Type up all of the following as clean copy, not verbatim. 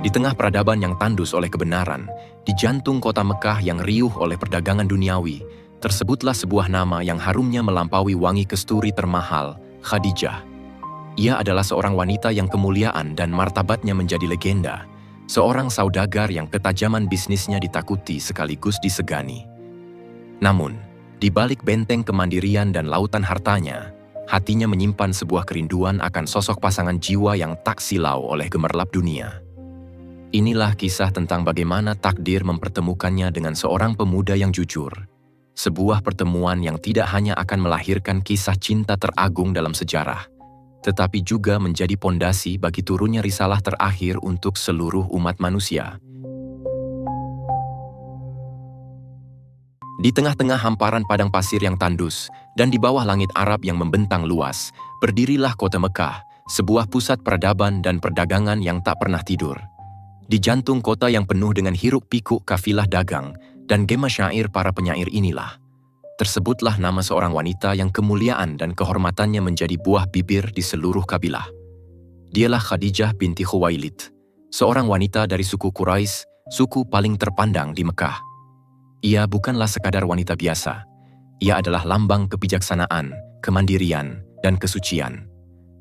Di tengah peradaban yang tandus oleh kebenaran, di jantung kota Mekah yang riuh oleh perdagangan duniawi, tersebutlah sebuah nama yang harumnya melampaui wangi kesturi termahal, Khadijah. Ia adalah seorang wanita yang kemuliaan dan martabatnya menjadi legenda, seorang saudagar yang ketajaman bisnisnya ditakuti sekaligus disegani. Namun, di balik benteng kemandirian dan lautan hartanya, hatinya menyimpan sebuah kerinduan akan sosok pasangan jiwa yang tak silau oleh gemerlap dunia. Inilah kisah tentang bagaimana takdir mempertemukannya dengan seorang pemuda yang jujur. Sebuah pertemuan yang tidak hanya akan melahirkan kisah cinta teragung dalam sejarah, tetapi juga menjadi pondasi bagi turunnya risalah terakhir untuk seluruh umat manusia. Di tengah-tengah hamparan padang pasir yang tandus, dan di bawah langit Arab yang membentang luas, berdirilah kota Mekah, sebuah pusat peradaban dan perdagangan yang tak pernah tidur. Di jantung kota yang penuh dengan hiruk-pikuk kafilah dagang dan gema syair para penyair inilah, tersebutlah nama seorang wanita yang kemuliaan dan kehormatannya menjadi buah bibir di seluruh kabilah. Dialah Khadijah binti Khuwailid, seorang wanita dari suku Quraisy, suku paling terpandang di Mekah. Ia bukanlah sekadar wanita biasa. Ia adalah lambang kebijaksanaan, kemandirian, dan kesucian.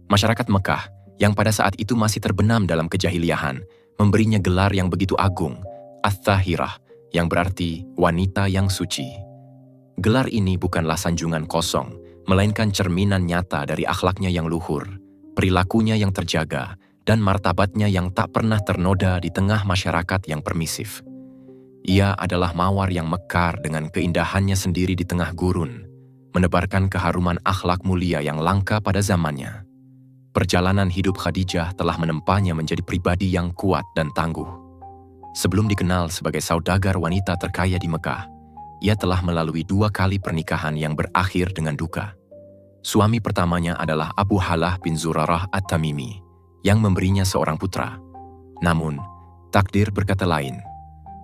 Masyarakat Mekah, yang pada saat itu masih terbenam dalam kejahiliahan, memberinya gelar yang begitu agung, Ats-Tsahirah, yang berarti wanita yang suci. Gelar ini bukanlah sanjungan kosong, melainkan cerminan nyata dari akhlaknya yang luhur, perilakunya yang terjaga, dan martabatnya yang tak pernah ternoda di tengah masyarakat yang permisif. Ia adalah mawar yang mekar dengan keindahannya sendiri di tengah gurun, menebarkan keharuman akhlak mulia yang langka pada zamannya. Perjalanan hidup Khadijah telah menempanya menjadi pribadi yang kuat dan tangguh. Sebelum dikenal sebagai saudagar wanita terkaya di Mekah, ia telah melalui 2 kali pernikahan yang berakhir dengan duka. Suami pertamanya adalah Abu Halah bin Zurarah At-Tamimi, yang memberinya seorang putra. Namun, takdir berkata lain.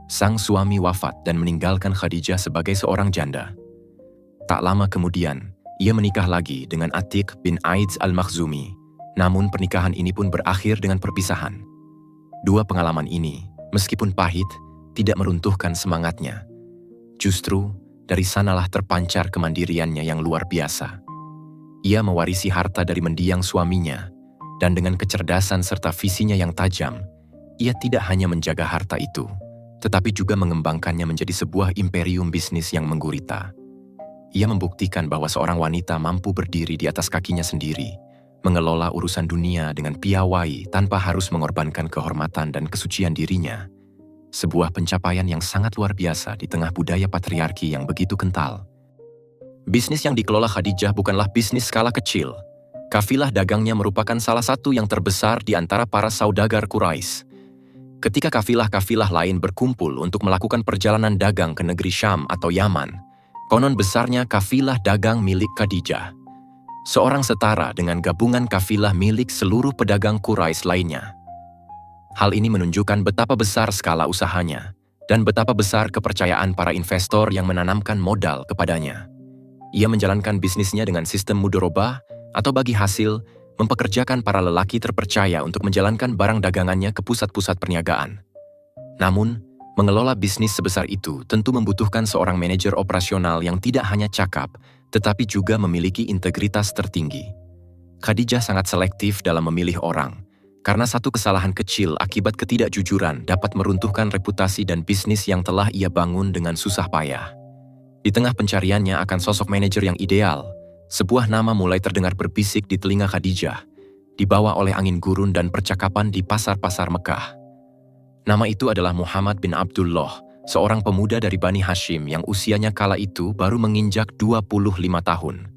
Sang suami wafat dan meninggalkan Khadijah sebagai seorang janda. Tak lama kemudian, ia menikah lagi dengan Atiq bin Aiz al-Makhzumi. Namun pernikahan ini pun berakhir dengan perpisahan. 2 pengalaman ini, meskipun pahit, tidak meruntuhkan semangatnya. Justru, dari sanalah terpancar kemandiriannya yang luar biasa. Ia mewarisi harta dari mendiang suaminya, dan dengan kecerdasan serta visinya yang tajam, ia tidak hanya menjaga harta itu, tetapi juga mengembangkannya menjadi sebuah imperium bisnis yang menggurita. Ia membuktikan bahwa seorang wanita mampu berdiri di atas kakinya sendiri, mengelola urusan dunia dengan piawai tanpa harus mengorbankan kehormatan dan kesucian dirinya. Sebuah pencapaian yang sangat luar biasa di tengah budaya patriarki yang begitu kental. Bisnis yang dikelola Khadijah bukanlah bisnis skala kecil. Kafilah dagangnya merupakan salah satu yang terbesar di antara para saudagar Quraisy. Ketika kafilah-kafilah lain berkumpul untuk melakukan perjalanan dagang ke negeri Syam atau Yaman, konon besarnya kafilah dagang milik Khadijah, seorang setara dengan gabungan kafilah milik seluruh pedagang Quraisy lainnya. Hal ini menunjukkan betapa besar skala usahanya, dan betapa besar kepercayaan para investor yang menanamkan modal kepadanya. Ia menjalankan bisnisnya dengan sistem mudorobah, atau bagi hasil, mempekerjakan para lelaki terpercaya untuk menjalankan barang dagangannya ke pusat-pusat perniagaan. Namun, mengelola bisnis sebesar itu tentu membutuhkan seorang manajer operasional yang tidak hanya cakap, tetapi juga memiliki integritas tertinggi. Khadijah sangat selektif dalam memilih orang, karena satu kesalahan kecil akibat ketidakjujuran dapat meruntuhkan reputasi dan bisnis yang telah ia bangun dengan susah payah. Di tengah pencariannya akan sosok manajer yang ideal, sebuah nama mulai terdengar berbisik di telinga Khadijah, dibawa oleh angin gurun dan percakapan di pasar-pasar Mekah. Nama itu adalah Muhammad bin Abdullah, seorang pemuda dari Bani Hashim yang usianya kala itu baru menginjak 25 tahun.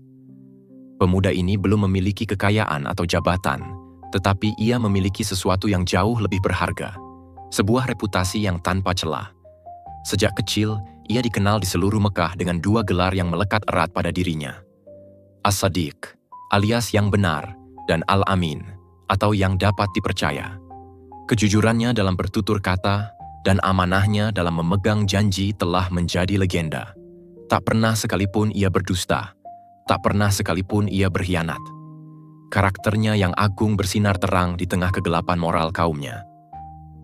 Pemuda ini belum memiliki kekayaan atau jabatan, tetapi ia memiliki sesuatu yang jauh lebih berharga, sebuah reputasi yang tanpa celah. Sejak kecil, ia dikenal di seluruh Mekah dengan 2 gelar yang melekat erat pada dirinya. As-Sadiq, alias yang benar, dan Al-Amin, atau yang dapat dipercaya. Kejujurannya dalam bertutur kata, dan amanahnya dalam memegang janji telah menjadi legenda. Tak pernah sekalipun ia berdusta, tak pernah sekalipun ia berkhianat. Karakternya yang agung bersinar terang di tengah kegelapan moral kaumnya.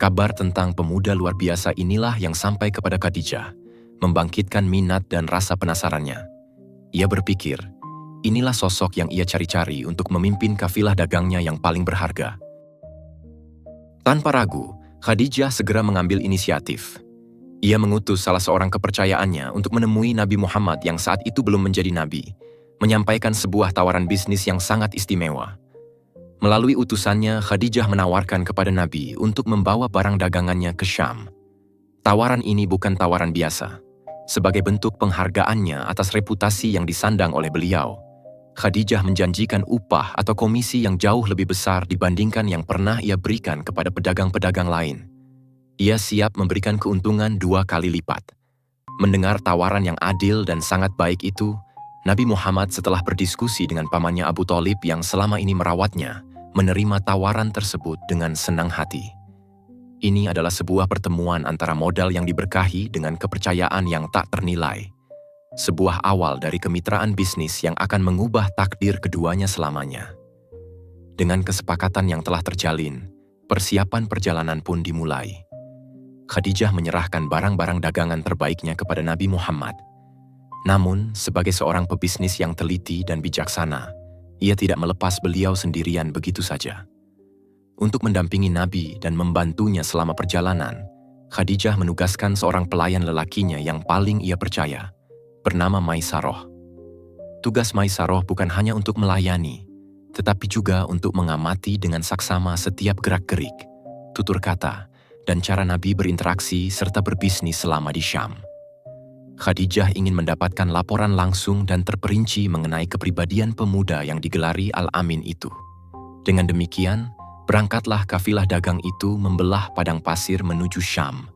Kabar tentang pemuda luar biasa inilah yang sampai kepada Khadijah, membangkitkan minat dan rasa penasarannya. Ia berpikir, inilah sosok yang ia cari-cari untuk memimpin kafilah dagangnya yang paling berharga. Tanpa ragu, Khadijah segera mengambil inisiatif. Ia mengutus salah seorang kepercayaannya untuk menemui Nabi Muhammad yang saat itu belum menjadi nabi, menyampaikan sebuah tawaran bisnis yang sangat istimewa. Melalui utusannya, Khadijah menawarkan kepada Nabi untuk membawa barang dagangannya ke Syam. Tawaran ini bukan tawaran biasa. Sebagai bentuk penghargaannya atas reputasi yang disandang oleh beliau, Khadijah menjanjikan upah atau komisi yang jauh lebih besar dibandingkan yang pernah ia berikan kepada pedagang-pedagang lain. Ia siap memberikan keuntungan 2 kali lipat. Mendengar tawaran yang adil dan sangat baik itu, Nabi Muhammad setelah berdiskusi dengan pamannya Abu Thalib yang selama ini merawatnya, menerima tawaran tersebut dengan senang hati. Ini adalah sebuah pertemuan antara modal yang diberkahi dengan kepercayaan yang tak ternilai. Sebuah awal dari kemitraan bisnis yang akan mengubah takdir keduanya selamanya. Dengan kesepakatan yang telah terjalin, persiapan perjalanan pun dimulai. Khadijah menyerahkan barang-barang dagangan terbaiknya kepada Nabi Muhammad. Namun, sebagai seorang pebisnis yang teliti dan bijaksana, ia tidak melepas beliau sendirian begitu saja. Untuk mendampingi Nabi dan membantunya selama perjalanan, Khadijah menugaskan seorang pelayan lelakinya yang paling ia percaya, bernama Maisaroh. Tugas Maisaroh bukan hanya untuk melayani, tetapi juga untuk mengamati dengan saksama setiap gerak-gerik, tutur kata, dan cara Nabi berinteraksi serta berbisnis selama di Syam. Khadijah ingin mendapatkan laporan langsung dan terperinci mengenai kepribadian pemuda yang digelari Al-Amin itu. Dengan demikian, berangkatlah kafilah dagang itu membelah padang pasir menuju Syam,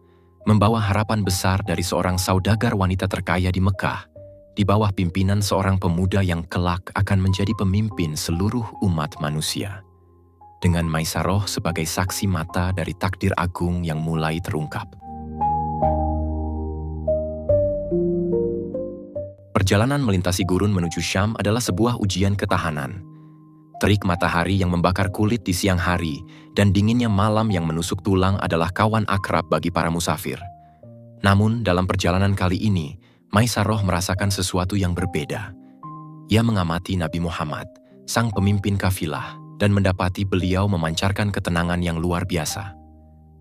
membawa harapan besar dari seorang saudagar wanita terkaya di Mekah, di bawah pimpinan seorang pemuda yang kelak akan menjadi pemimpin seluruh umat manusia. Dengan Maisaroh sebagai saksi mata dari takdir agung yang mulai terungkap. Perjalanan melintasi gurun menuju Syam adalah sebuah ujian ketahanan. Terik matahari yang membakar kulit di siang hari dan dinginnya malam yang menusuk tulang adalah kawan akrab bagi para musafir. Namun dalam perjalanan kali ini, Maisaroh merasakan sesuatu yang berbeda. Ia mengamati Nabi Muhammad, sang pemimpin kafilah, dan mendapati beliau memancarkan ketenangan yang luar biasa.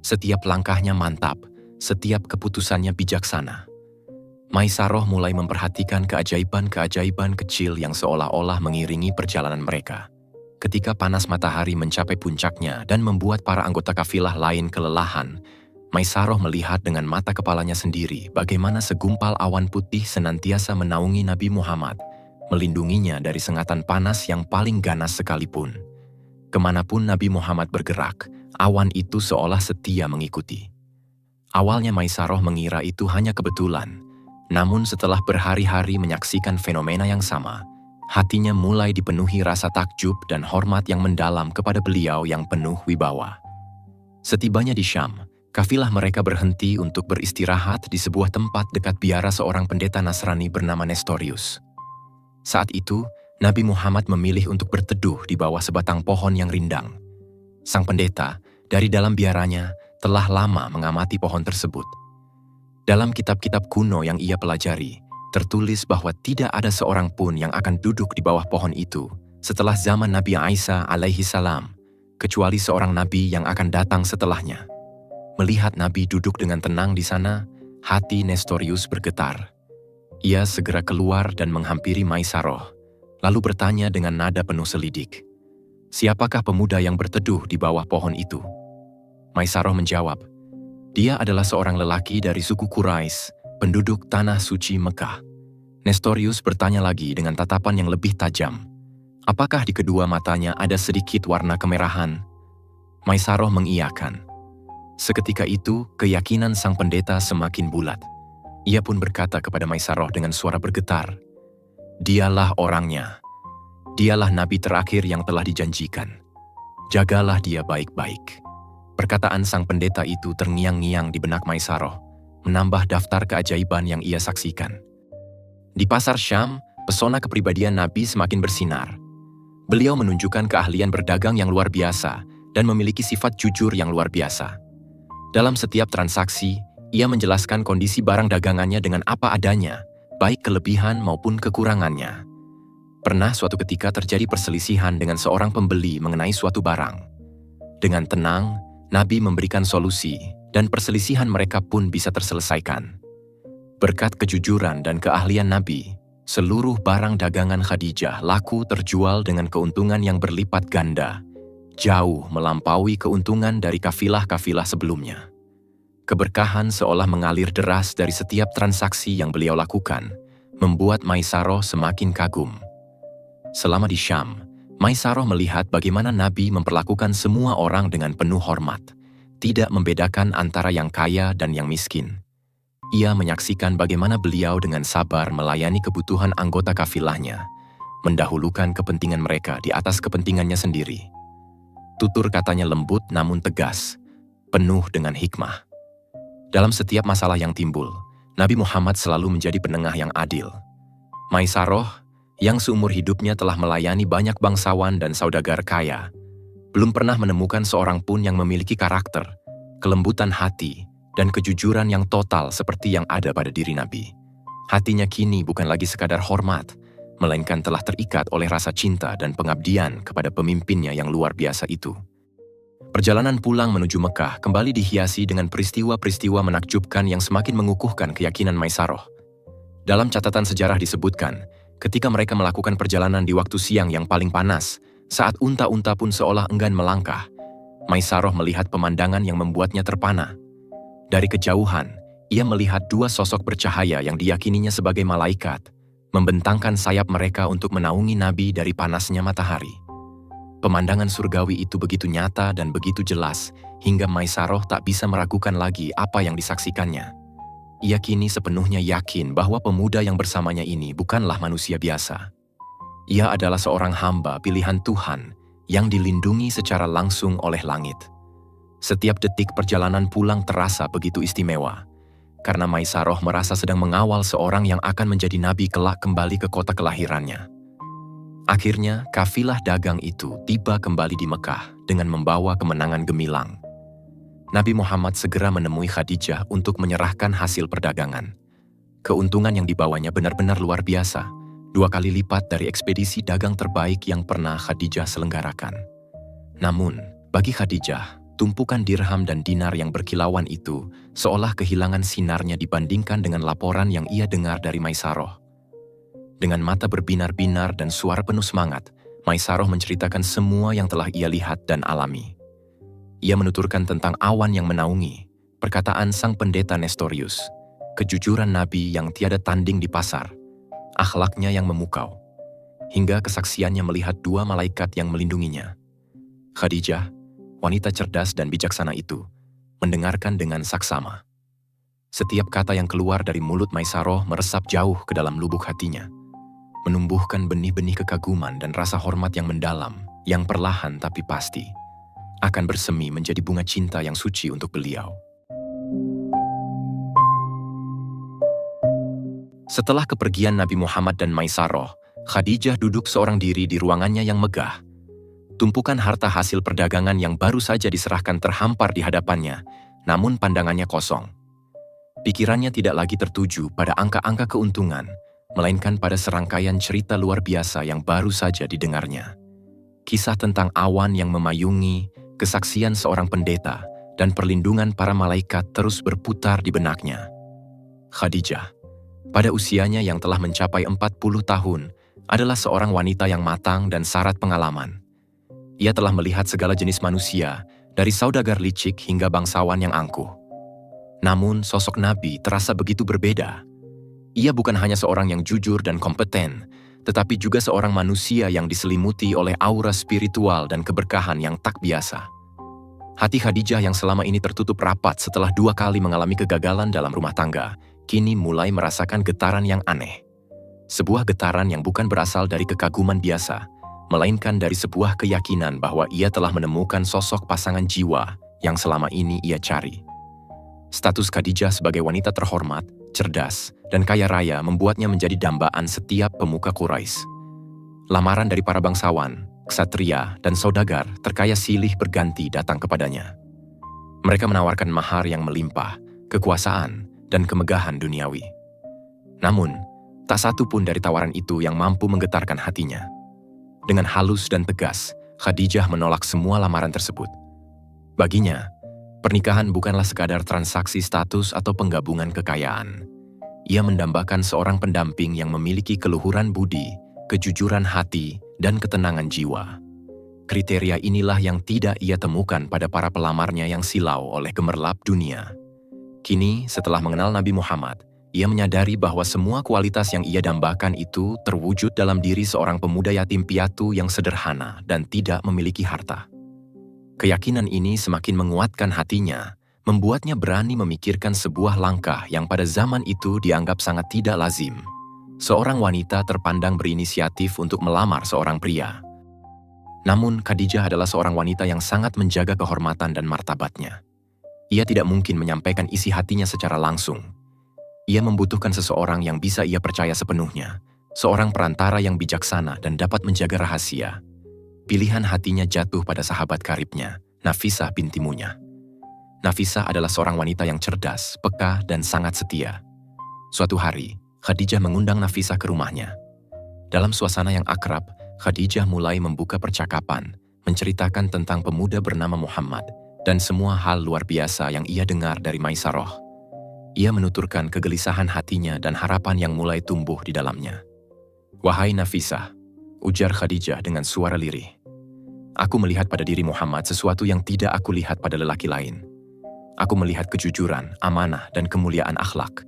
Setiap langkahnya mantap, setiap keputusannya bijaksana. Maisaroh mulai memperhatikan keajaiban-keajaiban kecil yang seolah-olah mengiringi perjalanan mereka. Ketika panas matahari mencapai puncaknya dan membuat para anggota kafilah lain kelelahan, Maisaroh melihat dengan mata kepalanya sendiri bagaimana segumpal awan putih senantiasa menaungi Nabi Muhammad, melindunginya dari sengatan panas yang paling ganas sekalipun. Kemanapun Nabi Muhammad bergerak, awan itu seolah setia mengikuti. Awalnya Maisaroh mengira itu hanya kebetulan. Namun setelah berhari-hari menyaksikan fenomena yang sama, hatinya mulai dipenuhi rasa takjub dan hormat yang mendalam kepada beliau yang penuh wibawa. Setibanya di Syam, kafilah mereka berhenti untuk beristirahat di sebuah tempat dekat biara seorang pendeta Nasrani bernama Nestorius. Saat itu, Nabi Muhammad memilih untuk berteduh di bawah sebatang pohon yang rindang. Sang pendeta, dari dalam biaranya, telah lama mengamati pohon tersebut. Dalam kitab-kitab kuno yang ia pelajari, tertulis bahwa tidak ada seorang pun yang akan duduk di bawah pohon itu setelah zaman Nabi Isa alaihi salam, kecuali seorang nabi yang akan datang setelahnya. Melihat Nabi duduk dengan tenang di sana, hati Nestorius bergetar. Ia segera keluar dan menghampiri Maisaroh, lalu bertanya dengan nada penuh selidik, "Siapakah pemuda yang berteduh di bawah pohon itu?" Maisaroh menjawab, "Dia adalah seorang lelaki dari suku Quraisy, penduduk tanah suci Mekah." Nestorius bertanya lagi dengan tatapan yang lebih tajam. Apakah di kedua matanya ada sedikit warna kemerahan? Maisaroh mengiyakan. Seketika itu, keyakinan sang pendeta semakin bulat. Ia pun berkata kepada Maisaroh dengan suara bergetar, "Dialah orangnya. Dialah nabi terakhir yang telah dijanjikan. Jagalah dia baik-baik." Perkataan sang pendeta itu terngiang-ngiang di benak Maisaroh, menambah daftar keajaiban yang ia saksikan. Di pasar Syam, pesona kepribadian Nabi semakin bersinar. Beliau menunjukkan keahlian berdagang yang luar biasa dan memiliki sifat jujur yang luar biasa. Dalam setiap transaksi, ia menjelaskan kondisi barang dagangannya dengan apa adanya, baik kelebihan maupun kekurangannya. Pernah suatu ketika terjadi perselisihan dengan seorang pembeli mengenai suatu barang. Dengan tenang, Nabi memberikan solusi dan perselisihan mereka pun bisa terselesaikan. Berkat kejujuran dan keahlian Nabi, seluruh barang dagangan Khadijah laku terjual dengan keuntungan yang berlipat ganda, jauh melampaui keuntungan dari kafilah-kafilah sebelumnya. Keberkahan seolah mengalir deras dari setiap transaksi yang beliau lakukan, membuat Maisaroh semakin kagum. Selama di Syam, Maisaroh melihat bagaimana Nabi memperlakukan semua orang dengan penuh hormat, tidak membedakan antara yang kaya dan yang miskin. Ia menyaksikan bagaimana beliau dengan sabar melayani kebutuhan anggota kafilahnya, mendahulukan kepentingan mereka di atas kepentingannya sendiri. Tutur katanya lembut namun tegas, penuh dengan hikmah. Dalam setiap masalah yang timbul, Nabi Muhammad selalu menjadi penengah yang adil. Maisaroh, yang seumur hidupnya telah melayani banyak bangsawan dan saudagar kaya, belum pernah menemukan seorang pun yang memiliki karakter, kelembutan hati, dan kejujuran yang total seperti yang ada pada diri Nabi. Hatinya kini bukan lagi sekadar hormat, melainkan telah terikat oleh rasa cinta dan pengabdian kepada pemimpinnya yang luar biasa itu. Perjalanan pulang menuju Mekah kembali dihiasi dengan peristiwa-peristiwa menakjubkan yang semakin mengukuhkan keyakinan Maisaroh. Dalam catatan sejarah disebutkan, ketika mereka melakukan perjalanan di waktu siang yang paling panas, saat unta-unta pun seolah enggan melangkah, Maisaroh melihat pemandangan yang membuatnya terpana. Dari kejauhan, ia melihat dua sosok bercahaya yang diyakininya sebagai malaikat, membentangkan sayap mereka untuk menaungi Nabi dari panasnya matahari. Pemandangan surgawi itu begitu nyata dan begitu jelas, hingga Maisaroh tak bisa meragukan lagi apa yang disaksikannya. Ia kini sepenuhnya yakin bahwa pemuda yang bersamanya ini bukanlah manusia biasa. Ia adalah seorang hamba pilihan Tuhan yang dilindungi secara langsung oleh langit. Setiap detik perjalanan pulang terasa begitu istimewa, karena Maisaroh merasa sedang mengawal seorang yang akan menjadi nabi kelak kembali ke kota kelahirannya. Akhirnya, kafilah dagang itu tiba kembali di Mekah dengan membawa kemenangan gemilang. Nabi Muhammad segera menemui Khadijah untuk menyerahkan hasil perdagangan. Keuntungan yang dibawanya benar-benar luar biasa, 2 kali lipat dari ekspedisi dagang terbaik yang pernah Khadijah selenggarakan. Namun, bagi Khadijah, tumpukan dirham dan dinar yang berkilauan itu seolah kehilangan sinarnya dibandingkan dengan laporan yang ia dengar dari Maisaroh. Dengan mata berbinar-binar dan suara penuh semangat, Maisaroh menceritakan semua yang telah ia lihat dan alami. Ia menuturkan tentang awan yang menaungi, perkataan sang pendeta Nestorius, kejujuran Nabi yang tiada tanding di pasar, akhlaknya yang memukau, hingga kesaksiannya melihat 2 malaikat yang melindunginya. Khadijah, wanita cerdas dan bijaksana itu, mendengarkan dengan saksama. Setiap kata yang keluar dari mulut Maisaroh meresap jauh ke dalam lubuk hatinya, menumbuhkan benih-benih kekaguman dan rasa hormat yang mendalam, yang perlahan tapi pasti akan bersemi menjadi bunga cinta yang suci untuk beliau. Setelah kepergian Nabi Muhammad dan Maisaroh, Khadijah duduk seorang diri di ruangannya yang megah. Tumpukan harta hasil perdagangan yang baru saja diserahkan terhampar di hadapannya, namun pandangannya kosong. Pikirannya tidak lagi tertuju pada angka-angka keuntungan, melainkan pada serangkaian cerita luar biasa yang baru saja didengarnya. Kisah tentang awan yang memayungi, kesaksian seorang pendeta, dan perlindungan para malaikat terus berputar di benaknya. Khadijah, pada usianya yang telah mencapai 40 tahun, adalah seorang wanita yang matang dan syarat pengalaman. Ia telah melihat segala jenis manusia, dari saudagar licik hingga bangsawan yang angkuh. Namun, sosok Nabi terasa begitu berbeda. Ia bukan hanya seorang yang jujur dan kompeten, tetapi juga seorang manusia yang diselimuti oleh aura spiritual dan keberkahan yang tak biasa. Hati Khadijah yang selama ini tertutup rapat setelah 2 kali mengalami kegagalan dalam rumah tangga, kini mulai merasakan getaran yang aneh. Sebuah getaran yang bukan berasal dari kekaguman biasa, melainkan dari sebuah keyakinan bahwa ia telah menemukan sosok pasangan jiwa yang selama ini ia cari. Status Khadijah sebagai wanita terhormat, cerdas, dan kaya raya membuatnya menjadi dambaan setiap pemuka Quraisy. Lamaran dari para bangsawan, ksatria, dan saudagar terkaya silih berganti datang kepadanya. Mereka menawarkan mahar yang melimpah, kekuasaan, dan kemegahan duniawi. Namun, tak satu pun dari tawaran itu yang mampu menggetarkan hatinya. Dengan halus dan tegas, Khadijah menolak semua lamaran tersebut. Baginya, pernikahan bukanlah sekadar transaksi status atau penggabungan kekayaan. Ia mendambakan seorang pendamping yang memiliki keluhuran budi, kejujuran hati, dan ketenangan jiwa. Kriteria inilah yang tidak ia temukan pada para pelamarnya yang silau oleh gemerlap dunia. Kini, setelah mengenal Nabi Muhammad, ia menyadari bahwa semua kualitas yang ia dambakan itu terwujud dalam diri seorang pemuda yatim piatu yang sederhana dan tidak memiliki harta. Keyakinan ini semakin menguatkan hatinya, membuatnya berani memikirkan sebuah langkah yang pada zaman itu dianggap sangat tidak lazim. Seorang wanita terpandang berinisiatif untuk melamar seorang pria. Namun, Khadijah adalah seorang wanita yang sangat menjaga kehormatan dan martabatnya. Ia tidak mungkin menyampaikan isi hatinya secara langsung. Ia membutuhkan seseorang yang bisa ia percaya sepenuhnya, seorang perantara yang bijaksana dan dapat menjaga rahasia. Pilihan hatinya jatuh pada sahabat karibnya, Nafisah binti Munyah. Nafisah adalah seorang wanita yang cerdas, peka, dan sangat setia. Suatu hari, Khadijah mengundang Nafisah ke rumahnya. Dalam suasana yang akrab, Khadijah mulai membuka percakapan, menceritakan tentang pemuda bernama Muhammad, dan semua hal luar biasa yang ia dengar dari Maisarah. Ia menuturkan kegelisahan hatinya dan harapan yang mulai tumbuh di dalamnya. "Wahai Nafisah," ujar Khadijah dengan suara lirih, "aku melihat pada diri Muhammad sesuatu yang tidak aku lihat pada lelaki lain. Aku melihat kejujuran, amanah, dan kemuliaan akhlak.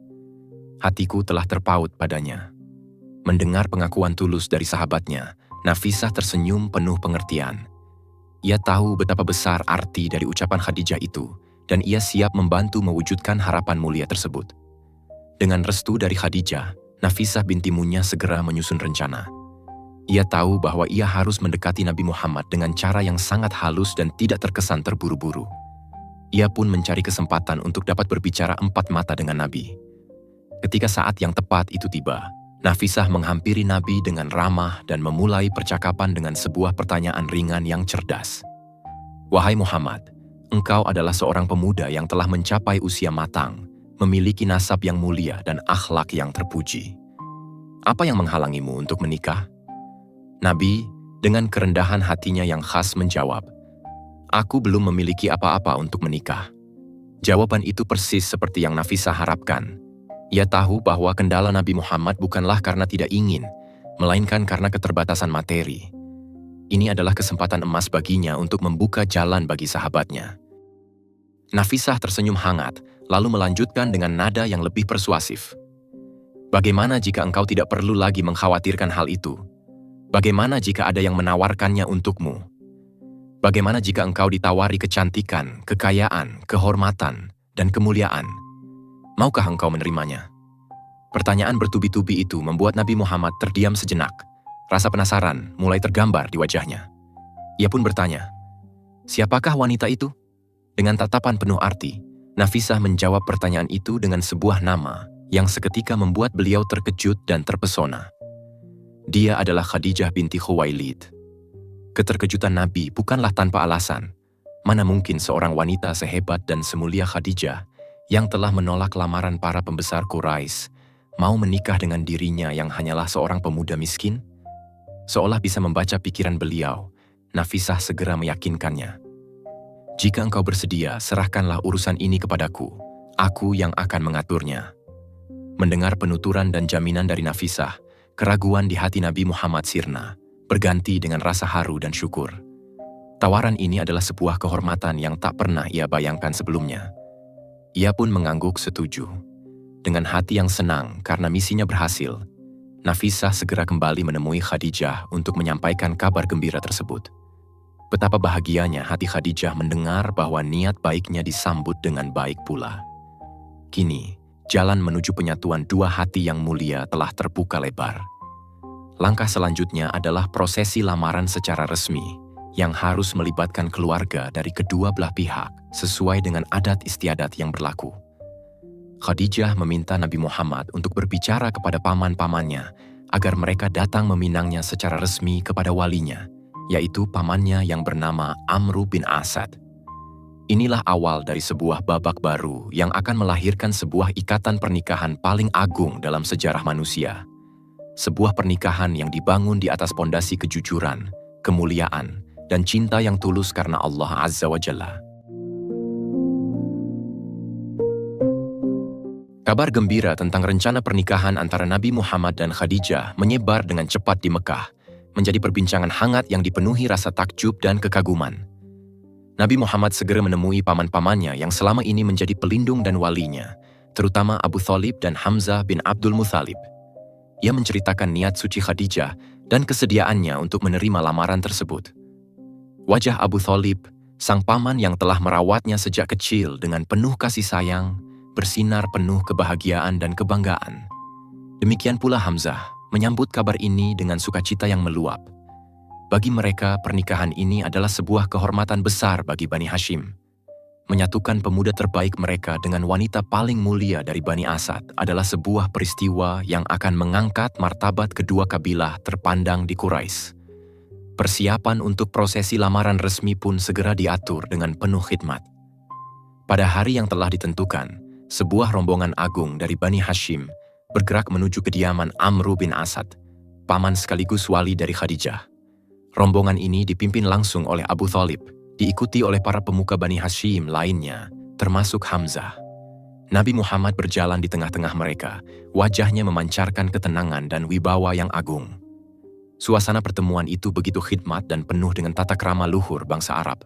Hatiku telah terpaut padanya." Mendengar pengakuan tulus dari sahabatnya, Nafisah tersenyum penuh pengertian. Ia tahu betapa besar arti dari ucapan Khadijah itu, dan ia siap membantu mewujudkan harapan mulia tersebut. Dengan restu dari Khadijah, Nafisah binti Munyah segera menyusun rencana. Ia tahu bahwa ia harus mendekati Nabi Muhammad dengan cara yang sangat halus dan tidak terkesan terburu-buru. Ia pun mencari kesempatan untuk dapat berbicara empat mata dengan Nabi. Ketika saat yang tepat itu tiba, Nafisah menghampiri Nabi dengan ramah dan memulai percakapan dengan sebuah pertanyaan ringan yang cerdas. "Wahai Muhammad, engkau adalah seorang pemuda yang telah mencapai usia matang, memiliki nasab yang mulia dan akhlak yang terpuji. Apa yang menghalangimu untuk menikah?" Nabi, dengan kerendahan hatinya yang khas menjawab, "Aku belum memiliki apa-apa untuk menikah." Jawaban itu persis seperti yang Nafisah harapkan. Ia tahu bahwa kendala Nabi Muhammad bukanlah karena tidak ingin, melainkan karena keterbatasan materi. Ini adalah kesempatan emas baginya untuk membuka jalan bagi sahabatnya. Nafisah tersenyum hangat, lalu melanjutkan dengan nada yang lebih persuasif. "Bagaimana jika engkau tidak perlu lagi mengkhawatirkan hal itu? Bagaimana jika ada yang menawarkannya untukmu? Bagaimana jika engkau ditawari kecantikan, kekayaan, kehormatan, dan kemuliaan? Maukah engkau menerimanya?" Pertanyaan bertubi-tubi itu membuat Nabi Muhammad terdiam sejenak. Rasa penasaran mulai tergambar di wajahnya. Ia pun bertanya, "Siapakah wanita itu?" Dengan tatapan penuh arti, Nafisah menjawab pertanyaan itu dengan sebuah nama yang seketika membuat beliau terkejut dan terpesona. Dia adalah Khadijah binti Khuwailid. Keterkejutan Nabi bukanlah tanpa alasan. Mana mungkin seorang wanita sehebat dan semulia Khadijah yang telah menolak lamaran para pembesar Quraisy, mau menikah dengan dirinya yang hanyalah seorang pemuda miskin? Seolah bisa membaca pikiran beliau, Nafisah segera meyakinkannya. "Jika engkau bersedia, serahkanlah urusan ini kepadaku. Aku yang akan mengaturnya." Mendengar penuturan dan jaminan dari Nafisah, keraguan di hati Nabi Muhammad sirna, berganti dengan rasa haru dan syukur. Tawaran ini adalah sebuah kehormatan yang tak pernah ia bayangkan sebelumnya. Ia pun mengangguk setuju. Dengan hati yang senang karena misinya berhasil, Nafisah segera kembali menemui Khadijah untuk menyampaikan kabar gembira tersebut. Betapa bahagianya hati Khadijah mendengar bahwa niat baiknya disambut dengan baik pula. Kini, jalan menuju penyatuan dua hati yang mulia telah terbuka lebar. Langkah selanjutnya adalah prosesi lamaran secara resmi, yang harus melibatkan keluarga dari kedua belah pihak sesuai dengan adat istiadat yang berlaku. Khadijah meminta Nabi Muhammad untuk berbicara kepada paman-pamannya agar mereka datang meminangnya secara resmi kepada walinya, yaitu pamannya yang bernama Amru bin Asad. Inilah awal dari sebuah babak baru yang akan melahirkan sebuah ikatan pernikahan paling agung dalam sejarah manusia. Sebuah pernikahan yang dibangun di atas pondasi kejujuran, kemuliaan, dan cinta yang tulus karena Allah Azza wa Jalla. Kabar gembira tentang rencana pernikahan antara Nabi Muhammad dan Khadijah menyebar dengan cepat di Mekah, menjadi perbincangan hangat yang dipenuhi rasa takjub dan kekaguman. Nabi Muhammad segera menemui paman-pamannya yang selama ini menjadi pelindung dan walinya, terutama Abu Thalib dan Hamzah bin Abdul Muthalib. Ia menceritakan niat suci Khadijah dan kesediaannya untuk menerima lamaran tersebut. Wajah Abu Thalib, sang paman yang telah merawatnya sejak kecil dengan penuh kasih sayang, bersinar penuh kebahagiaan dan kebanggaan. Demikian pula Hamzah menyambut kabar ini dengan sukacita yang meluap. Bagi mereka, pernikahan ini adalah sebuah kehormatan besar bagi Bani Hashim. Menyatukan pemuda terbaik mereka dengan wanita paling mulia dari Bani Asad adalah sebuah peristiwa yang akan mengangkat martabat kedua kabilah terpandang di Quraisy. Persiapan untuk prosesi lamaran resmi pun segera diatur dengan penuh khidmat. Pada hari yang telah ditentukan, sebuah rombongan agung dari Bani Hashim bergerak menuju kediaman Amru bin Asad, paman sekaligus wali dari Khadijah. Rombongan ini dipimpin langsung oleh Abu Thalib, diikuti oleh para pemuka Bani Hashim lainnya, termasuk Hamzah. Nabi Muhammad berjalan di tengah-tengah mereka, wajahnya memancarkan ketenangan dan wibawa yang agung. Suasana pertemuan itu begitu khidmat dan penuh dengan tata krama luhur bangsa Arab.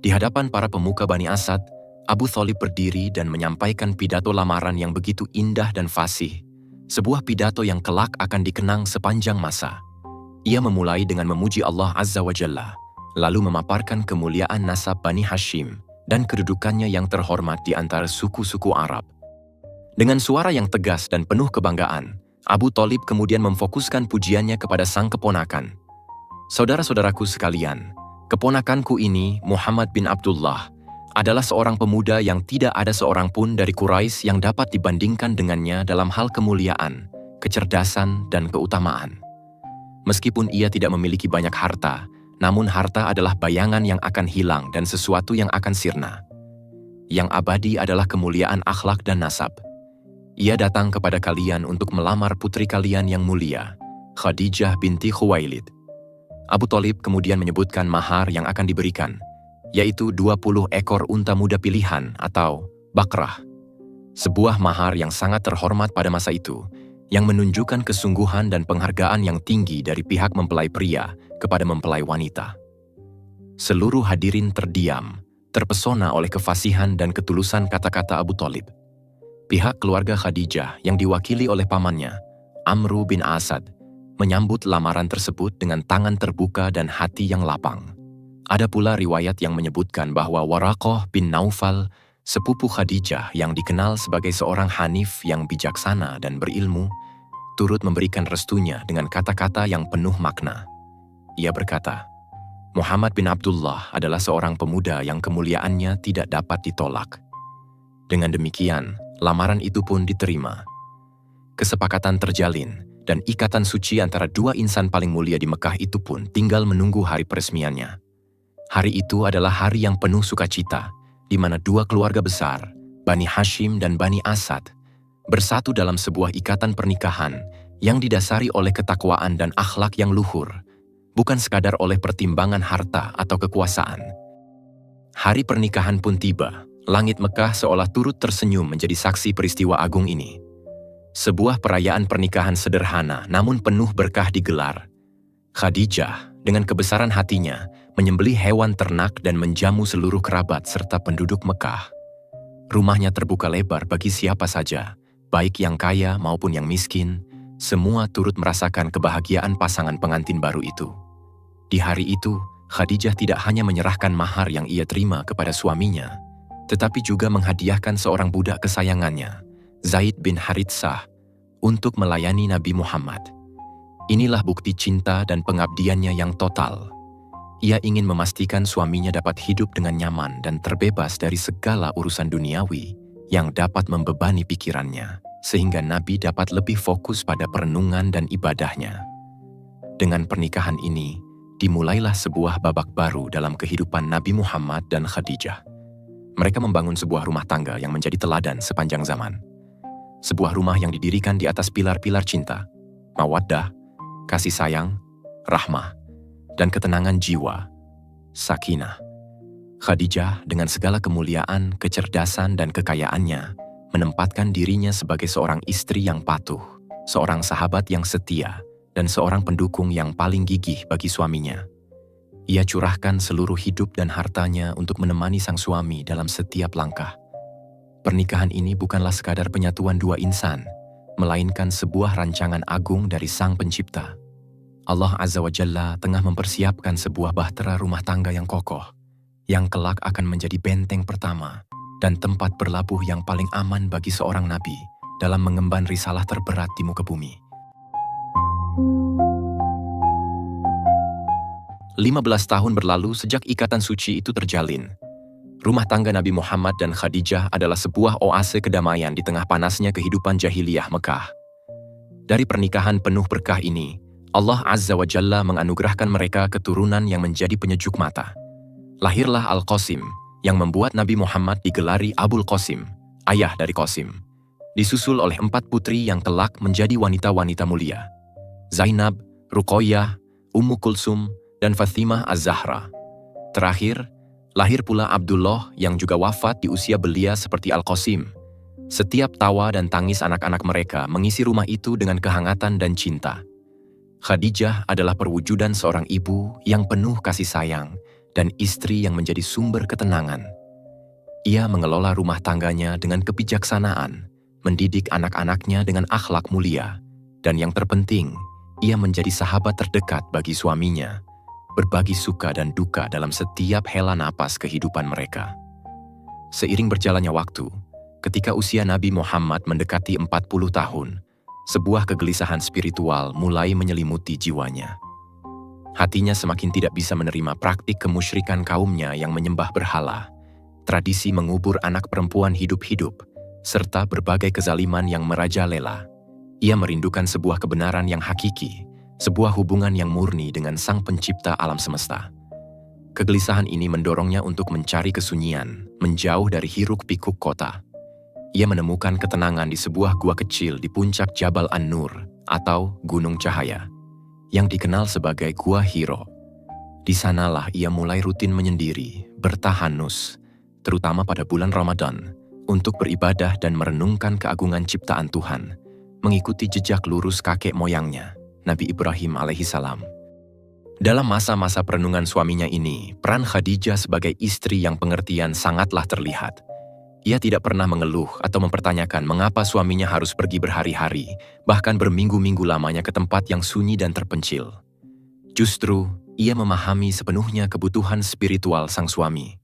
Di hadapan para pemuka Bani Asad, Abu Thalib berdiri dan menyampaikan pidato lamaran yang begitu indah dan fasih, sebuah pidato yang kelak akan dikenang sepanjang masa. Ia memulai dengan memuji Allah Azza wa Jalla, lalu memaparkan kemuliaan nasab Bani Hashim dan kedudukannya yang terhormat di antara suku-suku Arab. Dengan suara yang tegas dan penuh kebanggaan, Abu Thalib kemudian memfokuskan pujiannya kepada sang keponakan. Saudara-saudaraku sekalian, keponakanku ini, Muhammad bin Abdullah, adalah seorang pemuda yang tidak ada seorang pun dari Quraisy yang dapat dibandingkan dengannya dalam hal kemuliaan, kecerdasan, dan keutamaan. Meskipun ia tidak memiliki banyak harta, namun harta adalah bayangan yang akan hilang dan sesuatu yang akan sirna. Yang abadi adalah kemuliaan akhlak dan nasab. Ia datang kepada kalian untuk melamar putri kalian yang mulia, Khadijah binti Khuwailid. Abu Thalib kemudian menyebutkan mahar yang akan diberikan, yaitu 20 ekor unta muda pilihan atau bakrah. Sebuah mahar yang sangat terhormat pada masa itu, yang menunjukkan kesungguhan dan penghargaan yang tinggi dari pihak mempelai pria kepada mempelai wanita. Seluruh hadirin terdiam, terpesona oleh kefasihan dan ketulusan kata-kata Abu Thalib. Pihak keluarga Khadijah yang diwakili oleh pamannya, Amru bin Asad, menyambut lamaran tersebut dengan tangan terbuka dan hati yang lapang. Ada pula riwayat yang menyebutkan bahwa Waraqah bin Naufal, sepupu Khadijah yang dikenal sebagai seorang hanif yang bijaksana dan berilmu, turut memberikan restunya dengan kata-kata yang penuh makna. Ia berkata, Muhammad bin Abdullah adalah seorang pemuda yang kemuliaannya tidak dapat ditolak. Dengan demikian, lamaran itu pun diterima. Kesepakatan terjalin, dan ikatan suci antara dua insan paling mulia di Mekah itu pun tinggal menunggu hari peresmiannya. Hari itu adalah hari yang penuh sukacita, di mana dua keluarga besar, Bani Hashim dan Bani Asad, bersatu dalam sebuah ikatan pernikahan yang didasari oleh ketakwaan dan akhlak yang luhur, bukan sekadar oleh pertimbangan harta atau kekuasaan. Hari pernikahan pun tiba, langit Mekah seolah turut tersenyum menjadi saksi peristiwa agung ini. Sebuah perayaan pernikahan sederhana namun penuh berkah digelar. Khadijah, dengan kebesaran hatinya, menyembelih hewan ternak dan menjamu seluruh kerabat serta penduduk Mekah. Rumahnya terbuka lebar bagi siapa saja, baik yang kaya maupun yang miskin, semua turut merasakan kebahagiaan pasangan pengantin baru itu. Di hari itu, Khadijah tidak hanya menyerahkan mahar yang ia terima kepada suaminya, tetapi juga menghadiahkan seorang budak kesayangannya, Zaid bin Haritsah, untuk melayani Nabi Muhammad. Inilah bukti cinta dan pengabdiannya yang total. Ia ingin memastikan suaminya dapat hidup dengan nyaman dan terbebas dari segala urusan duniawi yang dapat membebani pikirannya, sehingga Nabi dapat lebih fokus pada perenungan dan ibadahnya. Dengan pernikahan ini, dimulailah sebuah babak baru dalam kehidupan Nabi Muhammad dan Khadijah. Mereka membangun sebuah rumah tangga yang menjadi teladan sepanjang zaman. Sebuah rumah yang didirikan di atas pilar-pilar cinta, mawaddah, kasih sayang, rahmah, dan ketenangan jiwa, sakinah. Khadijah dengan segala kemuliaan, kecerdasan, dan kekayaannya menempatkan dirinya sebagai seorang istri yang patuh, seorang sahabat yang setia, dan seorang pendukung yang paling gigih bagi suaminya. Ia curahkan seluruh hidup dan hartanya untuk menemani sang suami dalam setiap langkah. Pernikahan ini bukanlah sekadar penyatuan dua insan, melainkan sebuah rancangan agung dari Sang Pencipta. Allah Azza wa Jalla tengah mempersiapkan sebuah bahtera rumah tangga yang kokoh, yang kelak akan menjadi benteng pertama dan tempat berlabuh yang paling aman bagi seorang nabi dalam mengemban risalah terberat di muka bumi. 15 tahun berlalu sejak ikatan suci itu terjalin. Rumah tangga Nabi Muhammad dan Khadijah adalah sebuah oase kedamaian di tengah panasnya kehidupan jahiliyah Mekah. Dari pernikahan penuh berkah ini, Allah Azza wa Jalla menganugerahkan mereka keturunan yang menjadi penyejuk mata. Lahirlah Al-Qasim, yang membuat Nabi Muhammad digelari Abul Qasim, ayah dari Qasim. Disusul oleh 4 putri yang kelak menjadi wanita-wanita mulia: Zainab, Ruqayyah, Ummu Kulsum, dan Fatimah Az-Zahra. Terakhir, lahir pula Abdullah yang juga wafat di usia belia seperti Al-Qasim. Setiap tawa dan tangis anak-anak mereka mengisi rumah itu dengan kehangatan dan cinta. Khadijah adalah perwujudan seorang ibu yang penuh kasih sayang dan istri yang menjadi sumber ketenangan. Ia mengelola rumah tangganya dengan kebijaksanaan, mendidik anak-anaknya dengan akhlak mulia, dan yang terpenting, ia menjadi sahabat terdekat bagi suaminya, berbagi suka dan duka dalam setiap hela napas kehidupan mereka. Seiring berjalannya waktu, ketika usia Nabi Muhammad mendekati 40 tahun, sebuah kegelisahan spiritual mulai menyelimuti jiwanya. Hatinya semakin tidak bisa menerima praktik kemusyrikan kaumnya yang menyembah berhala, tradisi mengubur anak perempuan hidup-hidup, serta berbagai kezaliman yang merajalela. Ia merindukan sebuah kebenaran yang hakiki, sebuah hubungan yang murni dengan Sang Pencipta alam semesta. Kegelisahan ini mendorongnya untuk mencari kesunyian, menjauh dari hiruk-pikuk kota. Ia menemukan ketenangan di sebuah gua kecil di puncak Jabal An-Nur atau Gunung Cahaya, yang dikenal sebagai Gua Hiro. Di sanalah ia mulai rutin menyendiri, bertahanus, terutama pada bulan Ramadan, untuk beribadah dan merenungkan keagungan ciptaan Tuhan, mengikuti jejak lurus kakek moyangnya, Nabi Ibrahim alaihissalam. Dalam masa-masa perenungan suaminya ini, peran Khadijah sebagai istri yang pengertian sangatlah terlihat. Ia tidak pernah mengeluh atau mempertanyakan mengapa suaminya harus pergi berhari-hari, bahkan berminggu-minggu lamanya ke tempat yang sunyi dan terpencil. Justru, ia memahami sepenuhnya kebutuhan spiritual sang suami.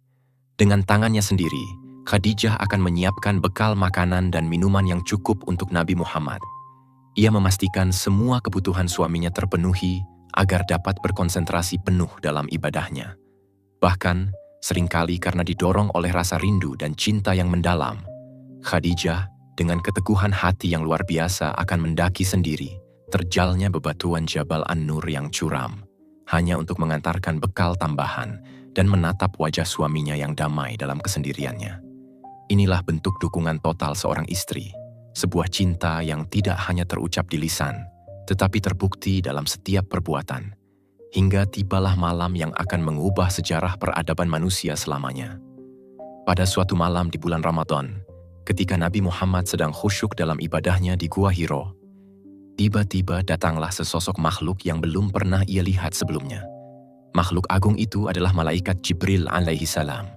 Dengan tangannya sendiri, Khadijah akan menyiapkan bekal makanan dan minuman yang cukup untuk Nabi Muhammad. Ia memastikan semua kebutuhan suaminya terpenuhi agar dapat berkonsentrasi penuh dalam ibadahnya. Bahkan, seringkali karena didorong oleh rasa rindu dan cinta yang mendalam, Khadijah dengan keteguhan hati yang luar biasa akan mendaki sendiri terjalnya bebatuan Jabal An-Nur yang curam, hanya untuk mengantarkan bekal tambahan dan menatap wajah suaminya yang damai dalam kesendiriannya. Inilah bentuk dukungan total seorang istri, sebuah cinta yang tidak hanya terucap di lisan, tetapi terbukti dalam setiap perbuatan. Hingga tibalah malam yang akan mengubah sejarah peradaban manusia selamanya. Pada suatu malam di bulan Ramadan, ketika Nabi Muhammad sedang khusyuk dalam ibadahnya di Gua Hiro, tiba-tiba datanglah sesosok makhluk yang belum pernah ia lihat sebelumnya. Makhluk agung itu adalah malaikat Jibril alaihissalam.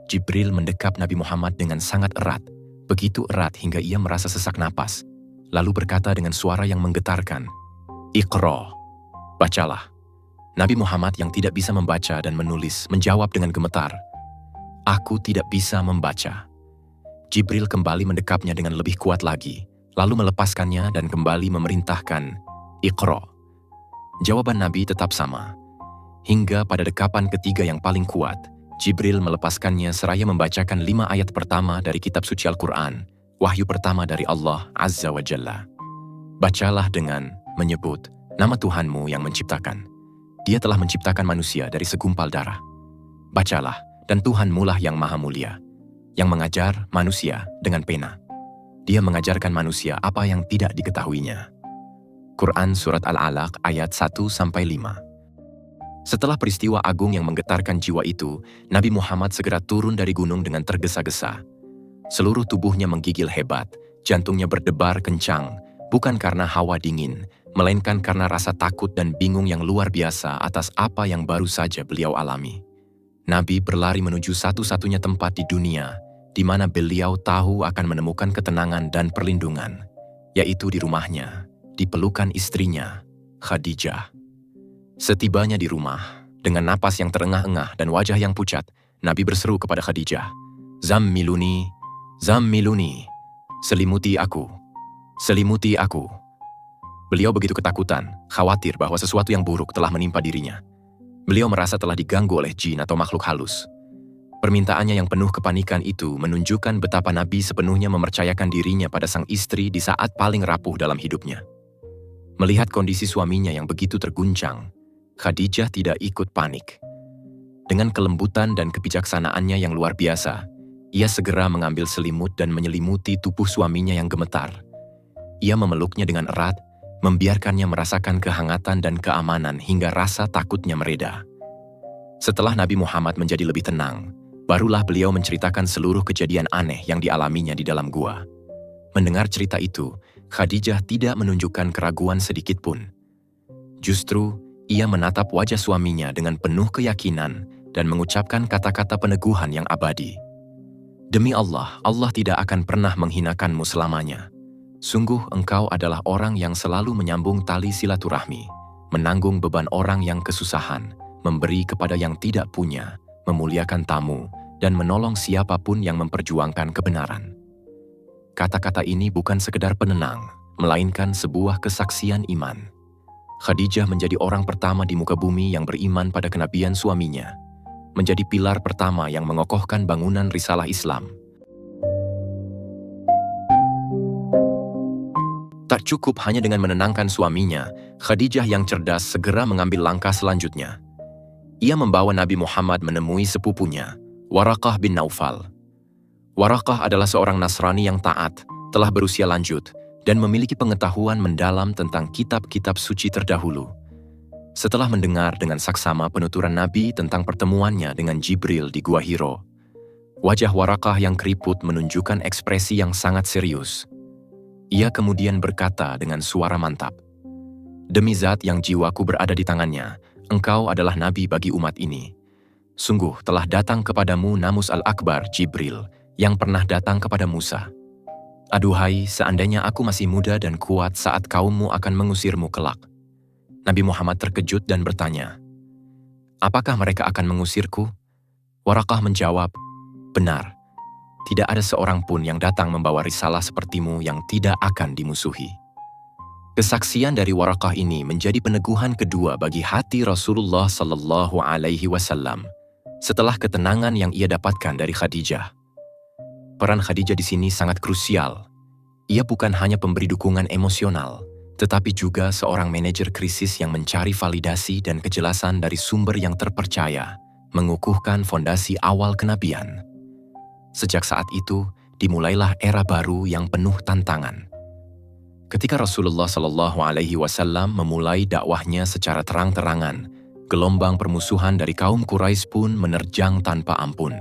Jibril mendekap Nabi Muhammad dengan sangat erat, begitu erat hingga ia merasa sesak napas, lalu berkata dengan suara yang menggetarkan, "Iqra, bacalah." Nabi Muhammad yang tidak bisa membaca dan menulis menjawab dengan gemetar, "Aku tidak bisa membaca." Jibril kembali mendekapnya dengan lebih kuat lagi, lalu melepaskannya dan kembali memerintahkan, "Iqra." Jawaban Nabi tetap sama. Hingga pada dekapan ketiga yang paling kuat, Jibril melepaskannya seraya membacakan 5 ayat pertama dari kitab suci Al-Quran, wahyu pertama dari Allah Azza wa Jalla. Bacalah dengan menyebut nama Tuhanmu yang menciptakan. Dia telah menciptakan manusia dari segumpal darah. Bacalah, dan Tuhanmulah yang maha mulia, yang mengajar manusia dengan pena. Dia mengajarkan manusia apa yang tidak diketahuinya. Quran Surat Al-Alaq ayat 1-5. Setelah peristiwa agung yang menggetarkan jiwa itu, Nabi Muhammad segera turun dari gunung dengan tergesa-gesa. Seluruh tubuhnya menggigil hebat, jantungnya berdebar kencang, bukan karena hawa dingin, melainkan karena rasa takut dan bingung yang luar biasa atas apa yang baru saja beliau alami. Nabi berlari menuju satu-satunya tempat di dunia, di mana beliau tahu akan menemukan ketenangan dan perlindungan, yaitu di rumahnya, di pelukan istrinya, Khadijah. Setibanya di rumah, dengan napas yang terengah-engah dan wajah yang pucat, Nabi berseru kepada Khadijah, "Zammiluni, zammiluni, selimuti aku, selimuti aku." Beliau begitu ketakutan, khawatir bahwa sesuatu yang buruk telah menimpa dirinya. Beliau merasa telah diganggu oleh jin atau makhluk halus. Permintaannya yang penuh kepanikan itu menunjukkan betapa Nabi sepenuhnya mempercayakan dirinya pada sang istri di saat paling rapuh dalam hidupnya. Melihat kondisi suaminya yang begitu terguncang, Khadijah tidak ikut panik. Dengan kelembutan dan kebijaksanaannya yang luar biasa, ia segera mengambil selimut dan menyelimuti tubuh suaminya yang gemetar. Ia memeluknya dengan erat, membiarkannya merasakan kehangatan dan keamanan hingga rasa takutnya mereda. Setelah Nabi Muhammad menjadi lebih tenang, barulah beliau menceritakan seluruh kejadian aneh yang dialaminya di dalam gua. Mendengar cerita itu, Khadijah tidak menunjukkan keraguan sedikitpun. Justru, ia menatap wajah suaminya dengan penuh keyakinan dan mengucapkan kata-kata peneguhan yang abadi. "Demi Allah, Allah tidak akan pernah menghinakanmu selamanya. Sungguh engkau adalah orang yang selalu menyambung tali silaturahmi, menanggung beban orang yang kesusahan, memberi kepada yang tidak punya, memuliakan tamu, dan menolong siapapun yang memperjuangkan kebenaran." Kata-kata ini bukan sekedar penenang, melainkan sebuah kesaksian iman. Khadijah menjadi orang pertama di muka bumi yang beriman pada kenabian suaminya, menjadi pilar pertama yang mengokohkan bangunan risalah Islam. Tak cukup hanya dengan menenangkan suaminya, Khadijah yang cerdas segera mengambil langkah selanjutnya. Ia membawa Nabi Muhammad menemui sepupunya, Waraqah bin Naufal. Waraqah adalah seorang Nasrani yang taat, telah berusia lanjut, dan memiliki pengetahuan mendalam tentang kitab-kitab suci terdahulu. Setelah mendengar dengan saksama penuturan Nabi tentang pertemuannya dengan Jibril di Gua Hiro, wajah Waraqah yang keriput menunjukkan ekspresi yang sangat serius. Ia kemudian berkata dengan suara mantap, "Demi zat yang jiwaku berada di tangannya, engkau adalah Nabi bagi umat ini. Sungguh telah datang kepadamu Namus Al-Akbar Jibril, yang pernah datang kepada Musa. Aduhai, seandainya aku masih muda dan kuat saat kaummu akan mengusirmu kelak." Nabi Muhammad terkejut dan bertanya, "Apakah mereka akan mengusirku?" Waraqah menjawab, "Benar, tidak ada seorang pun yang datang membawa risalah sepertimu yang tidak akan dimusuhi." Kesaksian dari Waraqah ini menjadi peneguhan kedua bagi hati Rasulullah Sallallahu Alaihi Wasallam setelah ketenangan yang ia dapatkan dari Khadijah. Peran Khadijah di sini sangat krusial. Ia bukan hanya pemberi dukungan emosional, tetapi juga seorang manajer krisis yang mencari validasi dan kejelasan dari sumber yang terpercaya, mengukuhkan fondasi awal kenabian. Sejak saat itu, dimulailah era baru yang penuh tantangan. Ketika Rasulullah Shallallahu Alaihi Wasallam memulai dakwahnya secara terang-terangan, gelombang permusuhan dari kaum Quraisy pun menerjang tanpa ampun.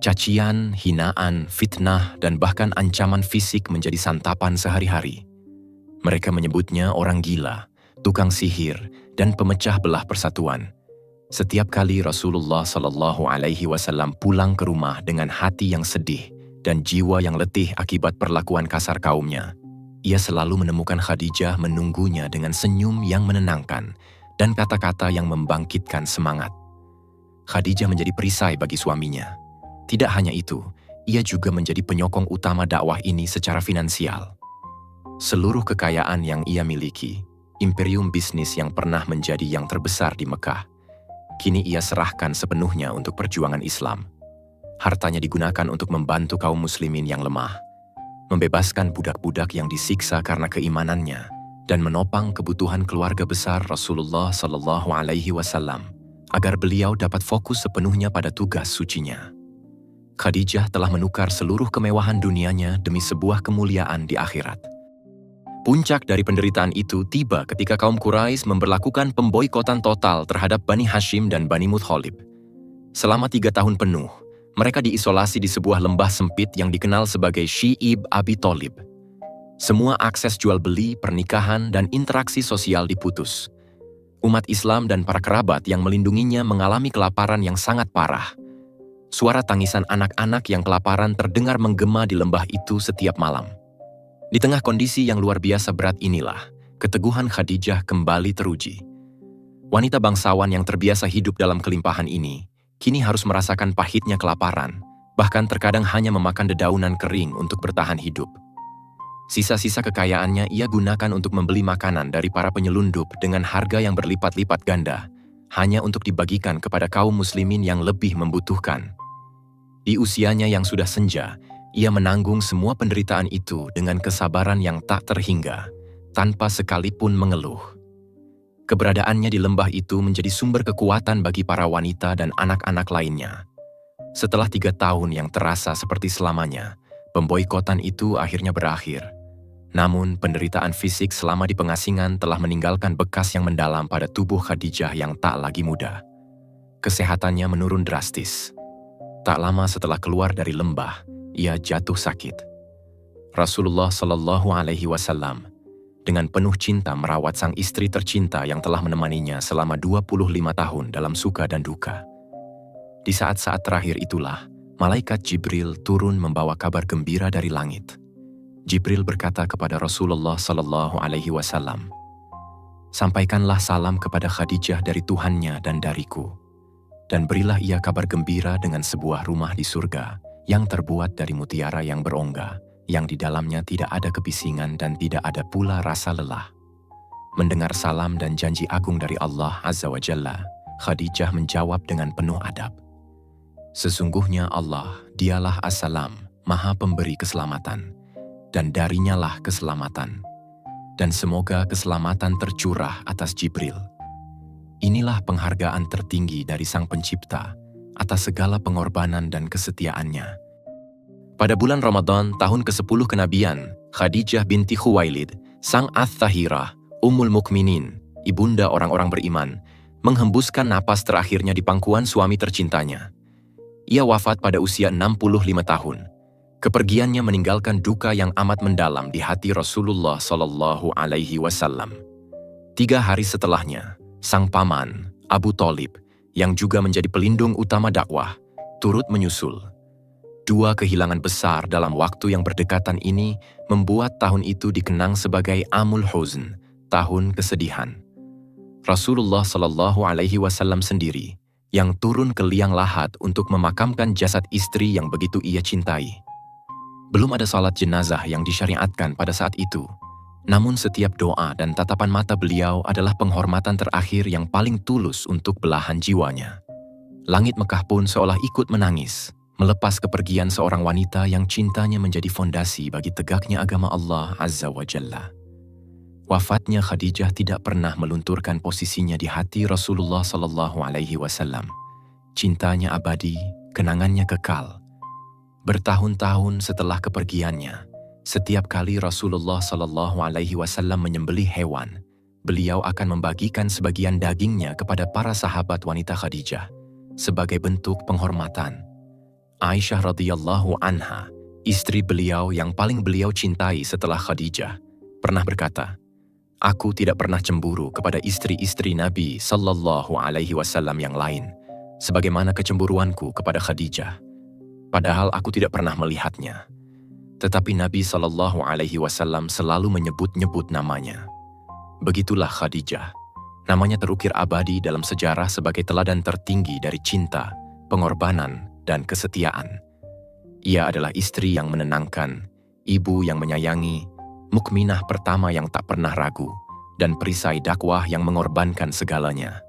Cacian, hinaan, fitnah, dan bahkan ancaman fisik menjadi santapan sehari-hari. Mereka menyebutnya orang gila, tukang sihir, dan pemecah belah persatuan. Setiap kali Rasulullah Shallallahu Alaihi Wasallam pulang ke rumah dengan hati yang sedih dan jiwa yang letih akibat perlakuan kasar kaumnya, ia selalu menemukan Khadijah menunggunya dengan senyum yang menenangkan dan kata-kata yang membangkitkan semangat. Khadijah menjadi perisai bagi suaminya. Tidak hanya itu, ia juga menjadi penyokong utama dakwah ini secara finansial. Seluruh kekayaan yang ia miliki, imperium bisnis yang pernah menjadi yang terbesar di Mekah, kini ia serahkan sepenuhnya untuk perjuangan Islam. Hartanya digunakan untuk membantu kaum muslimin yang lemah, membebaskan budak-budak yang disiksa karena keimanannya, dan menopang kebutuhan keluarga besar Rasulullah Shallallahu Alaihi Wasallam agar beliau dapat fokus sepenuhnya pada tugas sucinya. Khadijah telah menukar seluruh kemewahan dunianya demi sebuah kemuliaan di akhirat. Puncak dari penderitaan itu tiba ketika kaum Quraisy memberlakukan pemboikotan total terhadap Bani Hashim dan Bani Muthalib. Selama 3 tahun penuh, mereka diisolasi di sebuah lembah sempit yang dikenal sebagai Syi'ib Abi Thalib. Semua akses jual beli, pernikahan, dan interaksi sosial diputus. Umat Islam dan para kerabat yang melindunginya mengalami kelaparan yang sangat parah. Suara tangisan anak-anak yang kelaparan terdengar menggema di lembah itu setiap malam. Di tengah kondisi yang luar biasa berat inilah, keteguhan Khadijah kembali teruji. Wanita bangsawan yang terbiasa hidup dalam kelimpahan ini, kini harus merasakan pahitnya kelaparan, bahkan terkadang hanya memakan dedaunan kering untuk bertahan hidup. Sisa-sisa kekayaannya ia gunakan untuk membeli makanan dari para penyelundup dengan harga yang berlipat-lipat ganda, hanya untuk dibagikan kepada kaum muslimin yang lebih membutuhkan. Di usianya yang sudah senja, ia menanggung semua penderitaan itu dengan kesabaran yang tak terhingga, tanpa sekalipun mengeluh. Keberadaannya di lembah itu menjadi sumber kekuatan bagi para wanita dan anak-anak lainnya. Setelah 3 tahun yang terasa seperti selamanya, pemboikotan itu akhirnya berakhir. Namun, penderitaan fisik selama di pengasingan telah meninggalkan bekas yang mendalam pada tubuh Khadijah yang tak lagi muda. Kesehatannya menurun drastis. Tak lama setelah keluar dari lembah, ia jatuh sakit. Rasulullah Shallallahu Alaihi Wasallam dengan penuh cinta merawat sang istri tercinta yang telah menemaninya selama 25 tahun dalam suka dan duka. Di saat-saat terakhir itulah, malaikat Jibril turun membawa kabar gembira dari langit. Jibril berkata kepada Rasulullah Shallallahu Alaihi Wasallam, "Sampaikanlah salam kepada Khadijah dari Tuhannya dan dariku, dan berilah ia kabar gembira dengan sebuah rumah di surga yang terbuat dari mutiara yang berongga, yang di dalamnya tidak ada kebisingan dan tidak ada pula rasa lelah." Mendengar salam dan janji agung dari Allah Azza wa Jalla, Khadijah menjawab dengan penuh adab, "Sesungguhnya Allah, dialah As-Salam, Maha Pemberi Keselamatan, dan darinya lah keselamatan. Dan semoga keselamatan tercurah atas Jibril." Inilah penghargaan tertinggi dari Sang Pencipta atas segala pengorbanan dan kesetiaannya. Pada bulan Ramadan tahun ke-10 kenabian, Khadijah binti Khuwailid, sang Ats-Tsahirah, Ummul Mukminin, ibunda orang-orang beriman, menghembuskan napas terakhirnya di pangkuan suami tercintanya. Ia wafat pada usia 65 tahun. Kepergiannya meninggalkan duka yang amat mendalam di hati Rasulullah Shallallahu Alaihi Wasallam. 3 hari setelahnya, sang paman, Abu Thalib, yang juga menjadi pelindung utama dakwah, turut menyusul. 2 kehilangan besar dalam waktu yang berdekatan ini membuat tahun itu dikenang sebagai Amul Huzn, tahun kesedihan. Rasulullah Shallallahu Alaihi Wasallam sendiri yang turun ke liang lahat untuk memakamkan jasad istri yang begitu ia cintai. Belum ada salat jenazah yang disyariatkan pada saat itu. Namun setiap doa dan tatapan mata beliau adalah penghormatan terakhir yang paling tulus untuk belahan jiwanya. Langit Mekah pun seolah ikut menangis, melepas kepergian seorang wanita yang cintanya menjadi fondasi bagi tegaknya agama Allah Azza wa Jalla. Wafatnya Khadijah tidak pernah melunturkan posisinya di hati Rasulullah Sallallahu Alaihi Wasallam. Cintanya abadi, kenangannya kekal. Bertahun-tahun setelah kepergiannya, setiap kali Rasulullah Shallallahu Alaihi Wasallam menyembelih hewan, beliau akan membagikan sebagian dagingnya kepada para sahabat wanita Khadijah sebagai bentuk penghormatan. Aisyah radhiyallahu anha, istri beliau yang paling beliau cintai setelah Khadijah, pernah berkata, "Aku tidak pernah cemburu kepada istri-istri Nabi Sallallahu Alaihi Wasallam yang lain, sebagaimana kecemburuanku kepada Khadijah. Padahal aku tidak pernah melihatnya. Tetapi Nabi Sallallahu Alaihi Wasallam selalu menyebut-nyebut namanya. Begitulah Khadijah. Namanya terukir abadi dalam sejarah sebagai teladan tertinggi dari cinta, pengorbanan, dan kesetiaan. Ia adalah istri yang menenangkan, ibu yang menyayangi, mukminah pertama yang tak pernah ragu, dan perisai dakwah yang mengorbankan segalanya.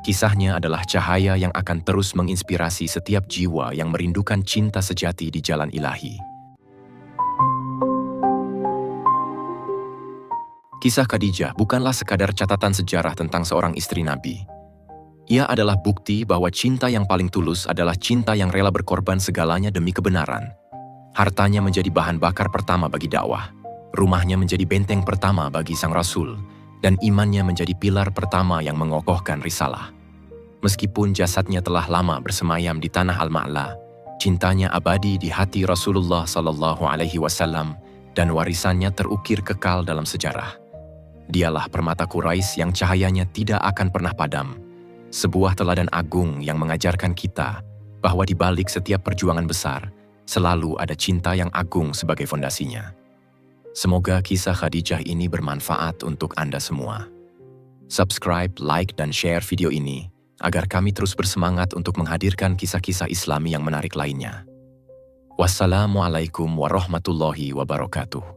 Kisahnya adalah cahaya yang akan terus menginspirasi setiap jiwa yang merindukan cinta sejati di jalan ilahi. Kisah Khadijah bukanlah sekadar catatan sejarah tentang seorang istri Nabi. Ia adalah bukti bahwa cinta yang paling tulus adalah cinta yang rela berkorban segalanya demi kebenaran. Hartanya menjadi bahan bakar pertama bagi dakwah, rumahnya menjadi benteng pertama bagi sang Rasul, dan imannya menjadi pilar pertama yang mengokohkan risalah. Meskipun jasadnya telah lama bersemayam di tanah Al-Ma'la, cintanya abadi di hati Rasulullah SAW dan warisannya terukir kekal dalam sejarah. Dialah permata Quraisy yang cahayanya tidak akan pernah padam, sebuah teladan agung yang mengajarkan kita bahwa di balik setiap perjuangan besar, selalu ada cinta yang agung sebagai fondasinya. Semoga kisah Khadijah ini bermanfaat untuk Anda semua. Subscribe, like, dan share video ini agar kami terus bersemangat untuk menghadirkan kisah-kisah Islami yang menarik lainnya. Wassalamualaikum warahmatullahi wabarakatuh.